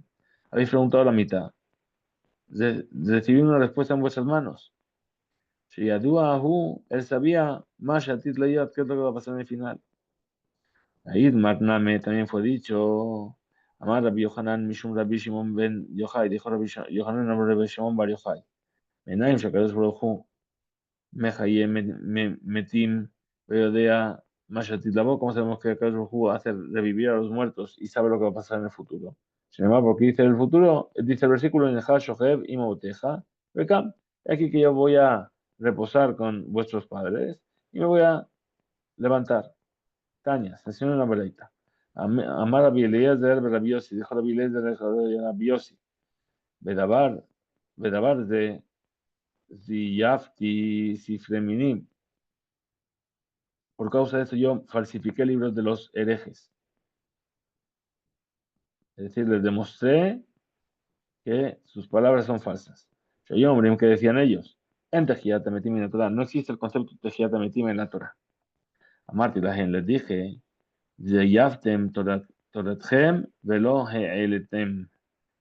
habéis preguntado la mitad. Recibí una respuesta en vuestras manos. Sheyadua Ahu, él sabía Ma Shatit Liyot, qué es lo que va a pasar en el final. Ahí Marname también fue dicho. Amar Rabbi Yohanan Mishum Rabbi Shimon ben Yochai, dijo Rabbi Yohanan Rabbi Shimon bar Yochai. Menaim Shakadosh Baruch Hu Mejaye Metim Veodea Mashatit ¿cómo sabemos que Akadosh Baruj Hu hace revivir a los muertos y sabe lo que va a pasar en el futuro? Sin embargo, porque dice el futuro, dice el versículo en el Shohev y Mauteja, Bekam, aquí que yo voy a reposar con vuestros padres y me voy a levantar. Taña, sesión en la breita. Amar a Bielías de Rabiosi, dijo la Bielías de Rabiosi, Bedabar, Bedabar de Ziyafti Sifreminim. Por causa de eso yo falsifiqué libros de los herejes. Es decir, les demostré que sus palabras son falsas. Yo, hombre, que decían ellos, en Tejiat Metim en la Torah. No existe el concepto de Tejiat Metim en la Torah. A Marti la gente les dije, Zeyaftem Toratchem velo he'eletem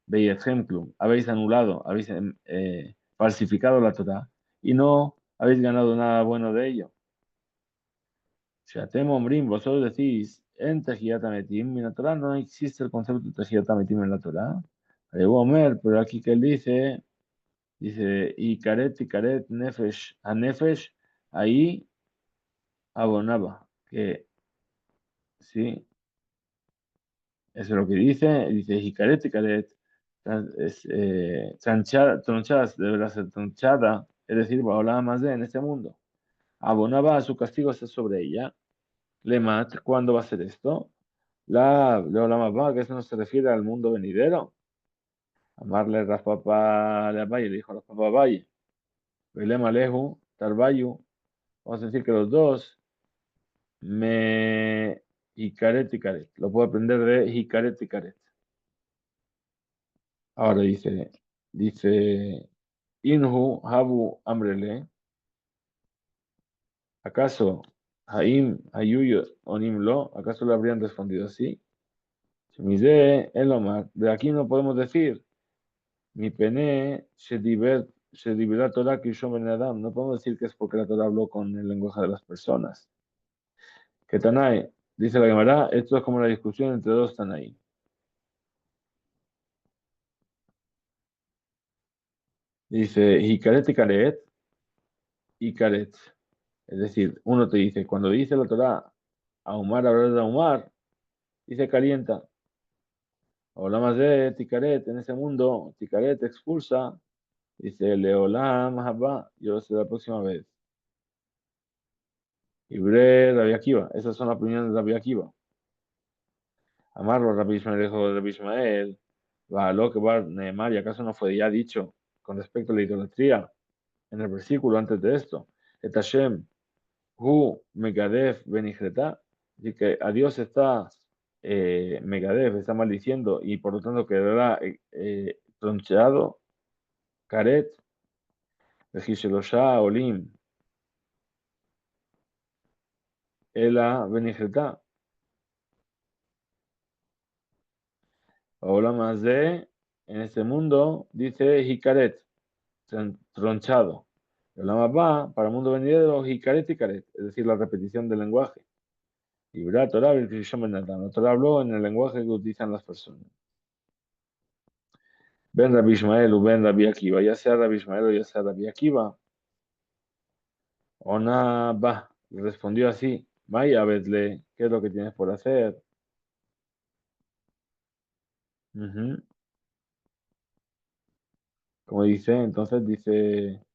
beyetchem klum. Habéis anulado, habéis falsificado la Torah y no habéis ganado nada bueno de ello. Shatem Omrim, vosotros decís, en Tejiat Ametim, en la Torah no existe el concepto de Tejiat Ametim en la Torah. Omer, pero aquí que él dice, y Karet, Nefesh, a Nefesh, ahí abonaba, que sí, eso es lo que dice, y Karet, tronchadas, deberá ser tronchada, es decir, va a hablar más de en este mundo. Abonaba a su castigo está sobre ella. Lemat, ¿cuándo va a ser esto? La mamá, que eso no se refiere al mundo venidero. Amarle Rafa le Abaye, le dijo Rafa Abaye. Belema Lehu, Tarbayu. Vamos a decir que los dos, me y caret. Lo puedo aprender de y caret. Ahora dice, Inhu Habu Amrele. ¿Acaso Haim Hayuyo Onimlo? ¿Acaso le habrían respondido así? Shemize Elomar. De aquí no podemos decir. Mi pene se divirá Torah que Ben Adam. No podemos decir que es porque la Torah habló con el lenguaje de las personas. Que Tanai, dice la Gemara, esto es como la discusión entre dos Tanai. Dice, y Karet. Es decir, uno te dice, cuando dice la Torah, Ahumar, hablar de ahumar, dice calienta. Olam de Tikaret, en ese mundo, Tikaret expulsa, dice Leolam Haba, yo sé la próxima vez. Ibre Rabbi Akiva, esas son las opiniones de Rabbi Akiva. Amarlo, Rabbi Ismael, dijo Rabbi Ismael, va lo que va Neemar, y acaso no fue ya dicho con respecto a la idolatría en el versículo antes de esto. Et Hashem, Hu Megadef Benigreta, y que a Dios está Megadef, está maldiciendo y por lo tanto quedará troncheado, Karet, Vejiselosha Olim, Ela Benigreta, ahora más de en este mundo dice Hikaret, tronchado. El lama va para el mundo venidero Hikaret y Karet, es decir, la repetición del lenguaje. Y verá Torah, la Torah habló en el lenguaje que utilizan las personas. Ben Rabbi Ismael o Ben Rabbi Akiva, ya sea Rabbi Ismael o ya sea Rabbi Akiva, Ona va, respondió así, vaya, vedle, ¿qué es lo que tienes por hacer? Ujú. Como dice, entonces dice,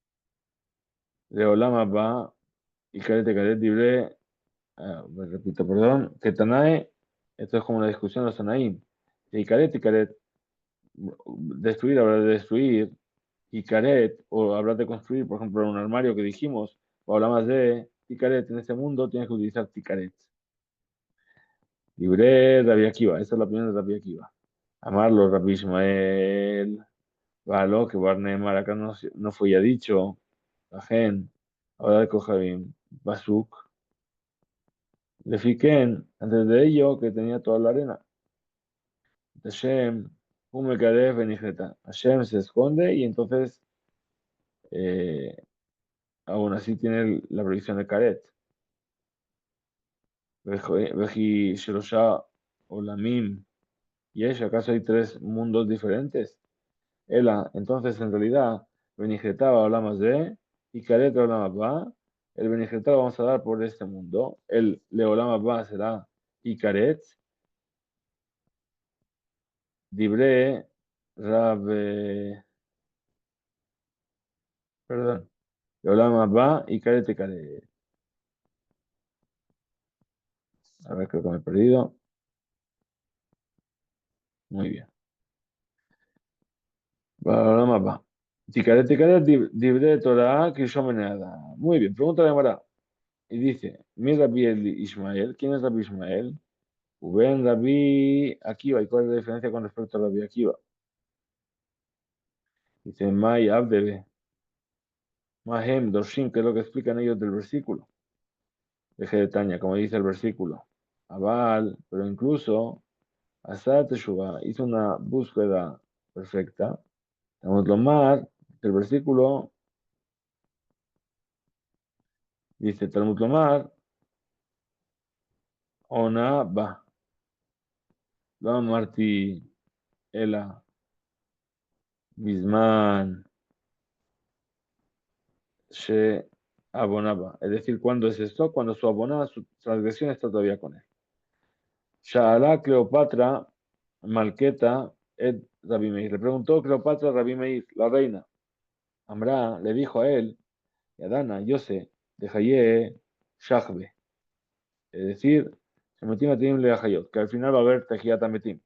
Leolama va, y Karet libre, repito, perdón, que Tanae, esto es como una discusión de los Tanaim, y Karet, destruir, hablar de destruir, y Karet, o hablar de construir, por ejemplo, un armario que dijimos, o habla más de Ticaret en este mundo, tienes que utilizar Ticaret. Libre Rabbi Akiva, esa es la opinión de Rabbi Akiva. Amarlo, Rabbi Ismael, Valo, que Barnemar acá no fue ya dicho, la gen, ahora de Kohabim, Basuk, le fiquen antes de ello que tenía toda la arena. Hashem, Umekadef Benijeta. Hashem se esconde y entonces eh, aún así tiene la prohibición de Karet. Veji Shirosha Olamim. ¿Y es acaso hay tres mundos diferentes? Ela, entonces en realidad, Benijetaba hablamos de, y Karet hablamos va. El Benijetaba vamos a dar por este mundo. El Leolama va será y Karet. Dibre, Rab, perdón. Leolama va y Karet y Karet. A ver, creo que me he perdido. Muy bien. Leolama va. Tikaret y Karet, Dibre Torah, Kishomeneada. Muy bien, pregunta de Mara. Y dice, mi Rabbi Ismael, ¿quién es Rabbi Ismael? Uben Rabbi Akiva, ¿y cuál es la diferencia con respecto a Rabbi Akiva? Dice, Mai Abdebe, Mahem Doshim, que es lo que explican ellos del versículo. Deje de Tania, como dice el versículo. Abal, pero incluso Asad Teshuvah hizo una búsqueda perfecta. Talmud Lomar, el versículo dice, Talmud Lomar, Ona Ba, Lo Marti Ela, Bisman, She abonaba. Es decir, ¿cuándo es esto? Cuando su abonada, su transgresión está todavía con él. Sha'ala Cleopatra, Malqueta, Ed Rabbi Meir. Le preguntó Cleopatra a Rabbi Meir, la reina. Amra le dijo a él, y a Dana, yo sé, de Haye Shachbe. Es decir, Shemetim Atim le Hayot, que al final va a haber Tejiat Ametim.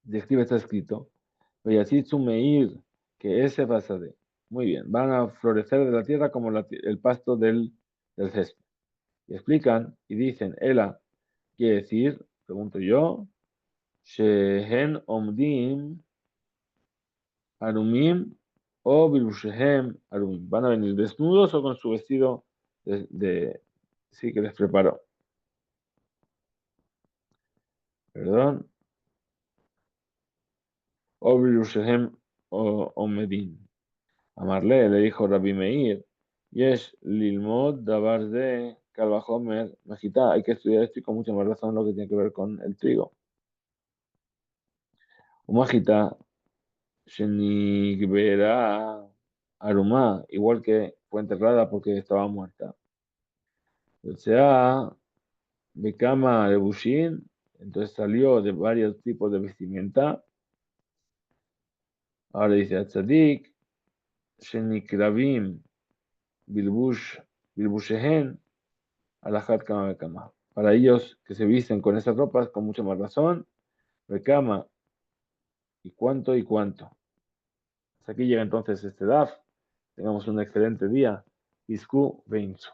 Describe está escrito, Veyasitzu Meir, que ese pasade. Muy bien, van a florecer de la tierra como el pasto del césped. Y explican y dicen, Ela, quiere decir, pregunto yo, Shehen Omdim Arumim o Bilbushehem Arumim. Van a venir desnudos o con su vestido sí que les preparó. Perdón. O Bilbushehem o Omedim. Amarle le dijo Rabbi Meir, Yesh Lilmod Dabar de Kalvahomer Majita. Hay que estudiar esto y con mucha más razón lo que tiene que ver con el trigo. Umajita Shenigbera Arumá, igual que fue enterrada porque estaba muerta. O sea, de cama de Bushin, entonces salió de varios tipos de vestimenta. Ahora dice Atzadik, Shenikravim, Bilbush, Bilbushehen, Alajat Kama Bekama. Para ellos que se visten con esas ropas, con mucha más razón, Bekama, y cuánto y cuánto. Hasta aquí llega entonces este DAF. Tengamos un excelente día. Isku Beinsu.